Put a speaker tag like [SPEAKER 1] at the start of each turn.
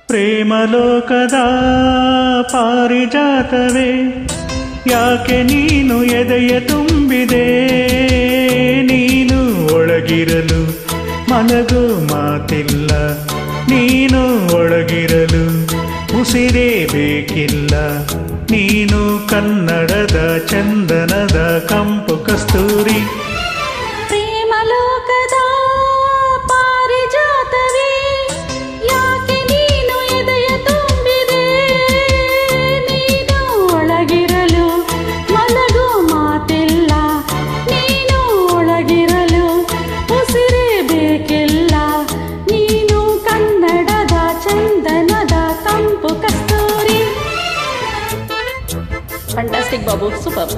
[SPEAKER 1] ಪ್ರೇಮಲೋಕದ ಪಾರಿಜಾತವೇ, ಯಾಕೆ ನೀನು ಎದೆಯ ತುಂಬಿದೆ? ನೀನು ಒಳಗಿರಲು ಮನಗೂ ಮಾತಿಲ್ಲ, ನೀನು ಒಳಗಿರಲು ಉಸಿರೇ ಬೇಕಿಲ್ಲ. ನೀನು ಕನ್ನಡದ ಚಂದನದ ಕಂಪು ಕಸ್ತೂರಿ.
[SPEAKER 2] ಪ್ರೇಮಲೋಕದ ಪಾರಿಜಾತವೇ, ಯಾಕೆ ನೀನು ಎದೆಯ ತುಂಬಿದೆ? ನೀನು ಒಳಗಿರಲು ಮಲಗು ಮಾತಿಲ್ಲ, ನೀನು ಒಳಗಿರಲು ಉಸಿರೇ ಬೇಕಿಲ್ಲ. ನೀನು ಕನ್ನಡದ ಚಂದನದ ಕಂಪು ಕಸ್ತೂರಿ. Fantastic Babu, super.